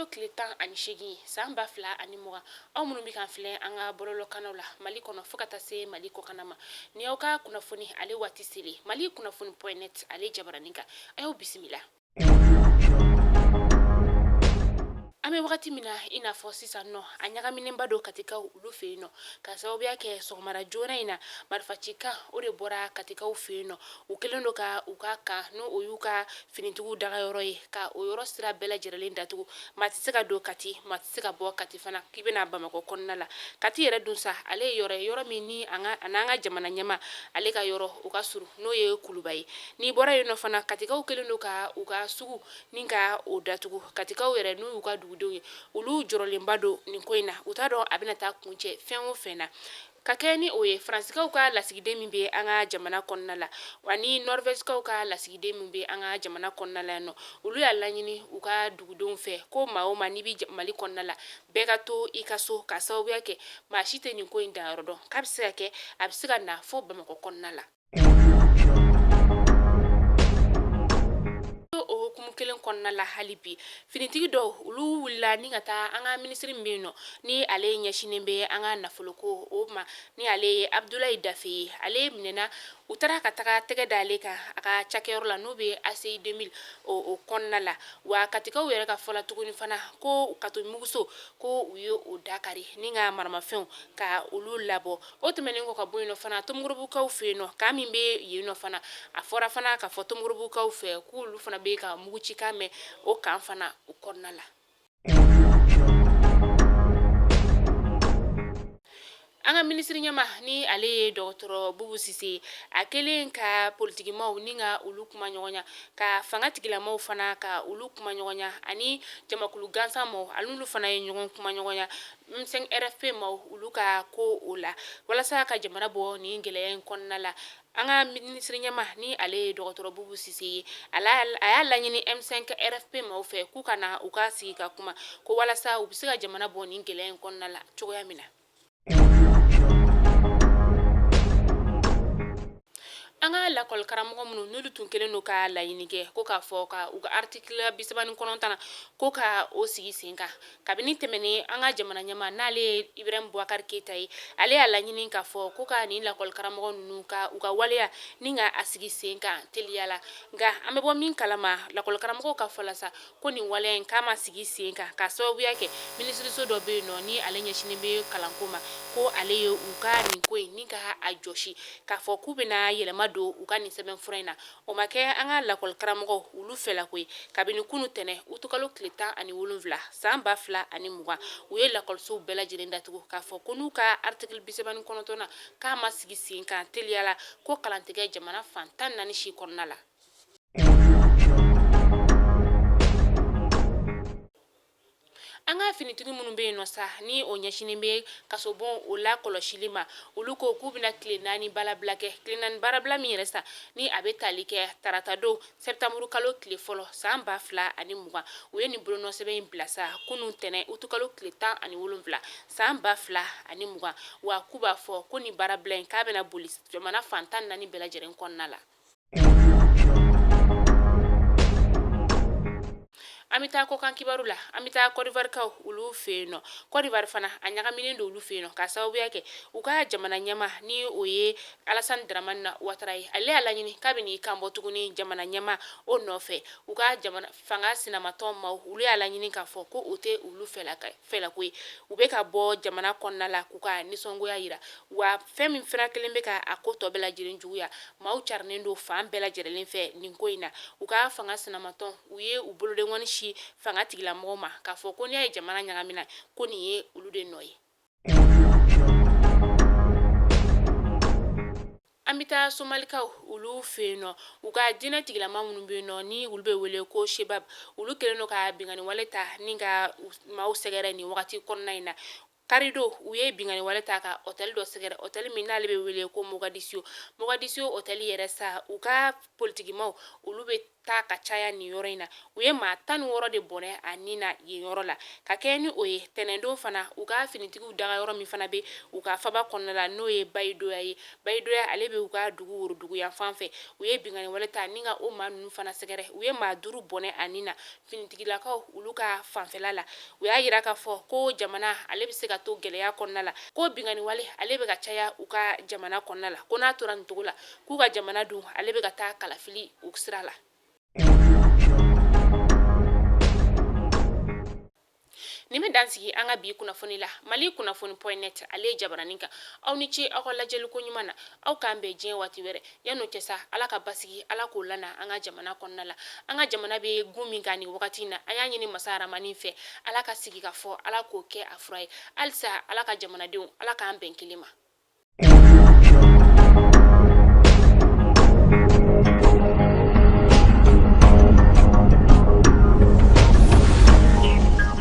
kalo tile 18 san 2020 aw minnu bɛ kan filɛ an ka bɔlɔlɔkannaw la Mali kɔnɔ fo ka taa se Mali kɔkanna ma ni aw ka kunnafoni ale waati seli Mali kunnafoni.net ale jabaranin kan ayo bisimila. Ame wakati mina ina fɔ sisan nɔ a ɲagaminenba do katikaw olu fɛ yen nɔ ka sababuya kɛ sɔgɔmara joona in na marifacika o de bɔra katikaw fɛ yen nɔ u kelen do ka u ka kan no o y'u ka finitigiw dagayɔrɔ ye ka o yɔrɔ sira bɛɛ lajɛlen datugu maa tɛ se ka don Kati maa tɛ se ka bɔ Kati fana k'i bɛna Bamakɔ kɔnɔna la Kati yɛrɛ dun sa ale ye yɔrɔ min ni n'an ka jamana ɲɛma ale ka yɔrɔ u ka surun n'o ye Kuluba ye ni bɔra yen nɔ fana katikaw kelen do ka u ka sugu ni ka o datugu katikaw yɛrɛ n'u y'u ka dugudenw ye olu jɔrɔlenba do nin ko in na u t'a dɔn a bɛna taa kuncɛ fɛn o fɛn na ka kɛ ni o ye Faransikaw ka lasigiden min bɛ an ka jamana kɔnɔna la wa ni Norvègekaw ka lasigiden min bɛ an ka jamana kɔnɔna la yan nɔ olu y'a laɲini u ka dugudenw fɛ ko maa o maa n'i bɛ Mali kɔnɔna la bɛɛ ka to i ka so ka sababuya kɛ maa si tɛ nin ko in danyɔrɔ dɔn k'a bɛ se ka kɛ a bɛ se ka na fo Bamakɔ kɔnɔna la. O hukumu kelen kɔnɔna la hali bi finitigi dɔw olu wulila ni ka taa an ka minisiri min bɛ yen nɔ ni ale ɲɛsinen bɛ an ka nafoloko o ma ni ale ye Abdulaye Dafe ye ale minɛna u taara ka taga tɛgɛ da ale kan a ka cakɛyɔrɔ la n'o bɛ ACI 2000 o kɔnɔna la wa katikaw yɛrɛ ka fɔla tuguni fana ko katomuguso ko u ye o dakari ni ka maramafɛnw ka olu labɔ o tɛmɛnen kɔ ka bɔ yen nɔ fana Tomurubukaw fɛ yen nɔ k'a min bɛ yen nɔ fana a fɔra fana ka fɔ Tomurubukaw fɛ k'olu fana bɛ ka mugucikan mɛn o kan fana o kɔnɔna la. An ka minisiri ɲɛma ni ale ye dɔgɔtɔrɔ Bubu Sise a kelen ka politikimaw ni ka olu kuma ɲɔgɔnya ka fanga tigilamaw fana ka olu kuma ɲɔgɔnya ani jamakulu gansan maw olu fana ye ɲɔgɔn kuma ɲɔgɔnya M5 RFP maw olu ka ko o la walasa ka jamana bɔ nin gɛlɛya in kɔnɔna la an ka minisiri ɲɛma ni ale ye dɔgɔtɔrɔ Bubu Sise ye a y'a laɲini M5 RFP maw fɛ k'u ka na u ka sigi ka kuma ko walasa u bɛ se ka jamana bɔ nin gɛlɛya in kɔnɔna la cogoya min na. An ka lakɔli karamɔgɔ minnu n'olu tun kelen do ka laɲini kɛ ko k'a fɔ ka u ka article 39 na ko ka o sigi sen kan kabini tɛmɛnen an ka jamana ɲɛma n'ale ye Ibrahim Boubacar Keita ye ale y'a laɲini k'a fɔ ko ka nin lakɔli karamɔgɔ ninnu ka u ka waleya ni ka a sigi sen kan teliya la nka an bɛ bɔ min kalama lakɔli karamɔgɔw ka fɔ la sa ko nin waleya in k'a ma sigi sen kan ka sababuya kɛ minisiriso dɔ bɛ yen nɔ ni ale ɲɛsinen bɛ kalanko ma ko ale ye u ka nin ko in ni ka a jɔsi k'a fɔ k'u bɛna yɛlɛma don u ka nin sɛbɛnfura in na o ma kɛ an ka lakɔli karamɔgɔw olu fɛla ko ye kabini kunu tɛnɛ utukalo tile 17 san 2020 u ye lakɔlisow bɛɛ lajɛlen datugu k'a fɔ ko n'u ka article 39 na k'a ma sigi sen kan teliya la ko kalantigɛ jamana fan 14 kɔnɔna la. An ka finitigi minnu bɛ yen nɔ sa ni o ɲɛsinen bɛ kasobon o la kɔlɔsili ma olu ko k'u bɛna tile 4 baarabila kɛ tile 4 baarabila min yɛrɛ sa ni a bɛ tali kɛ tarata don septembre kalo tile fɔlɔ san 2020 u ye nin bolonɔsɛbɛn in bila sa kunun tɛnɛ utukalo tile 17 san 2020 wa k'u b'a fɔ ko nin baarabila in k'a bɛna boli jamana fan 14 bɛɛ lajɛlen kɔnɔna la. An bɛ taa kɔkan kibaru la an bɛ taa Côte d'Ivoire kaw olu fɛ yen nɔ Côte d'Ivoire fana a ɲagaminen do olu fɛ yen nɔ ka sababuya kɛ u ka jamana ɲɛma ni o ye Alassane Dramane Ouattara ye ale y'a laɲini k'a bɛ n'i kanbɔ tuguni jamana ɲɛma o nɔfɛ u ka jamana fanga sinamatɔn maw olu y'a laɲini k'a fɔ ko o tɛ olu fɛla ko ye u bɛ ka bɔ jamana kɔnɔna la k'u ka nisɔngoya yira wa fɛn min fana kelen bɛ ka a ko tɔ bɛɛ lajɛlen juguya maaw carinen do fan bɛɛ lajɛlen fɛ nin ko in na u ka fanga sinamatɔn u ye u bolodengɔni si fanga tigilamɔgɔw ma k'a fɔ ko n'i y'a ye jamana ɲagamina ko nin ye olu de nɔ ye. An bɛ taa Somalikaw olu fɛ yen nɔ u ka diinɛ tigilama minnu bɛ yen nɔ ni olu bɛ wele ko Shebab olu kelen do ka bingani wale ta ni ka maaw sɛgɛrɛ nin wagati kɔnɔna in na karido u ye bingani wale ta ka hôtel dɔ sɛgɛrɛ hôtel min n'ale bɛ wele ko Mogadiscio hôtel yɛrɛ sa u ka politikimaw olu bɛ taa ka caya nin yɔrɔ in na u ye maa 16 de bɔnɛ a nin na yen yɔrɔ la ka kɛ ni o ye tɛnɛndon fana u ka finitigiw daga yɔrɔ min fana bɛ u ka faba kɔnɔna la n'o ye Bayidoya ye Bayidoya ale bɛ u ka dugu worodugu yan fan fɛ u ye bingani wale ta ni ka o maa ninnu fana sɛgɛrɛ u ye maa 5 bɔnɛ a nin na finitigilakaw olu ka fanfɛla la u y'a yira k'a fɔ ko jamana ale bɛ se ka to gɛlɛya kɔnɔna la ko bingani wale ale bɛ ka caya u ka jamana kɔnɔna la ko n'a tora nin cogo la k'u ka jamana dun ale bɛ ka taa kalafili u sira la nin bɛ dansigi an ka bi kunnafoni la mali kunnafoni.net ale ye jabaranin kan aw ni ce aw ka lajɛliko ɲuman na aw k'an bɛn diɲɛ waati wɛrɛ yan'o cɛ sa ala ka basigi ala k'o lana an ka jamana kɔnɔna la an ka jamana bɛ gun min kan nin wagati in na an y'a ɲini masa aramani fɛ ala ka sigi ka fɔ ala k'o kɛ a fura ye halisa ala ka jamanadenw ala k'an bɛn kelen ma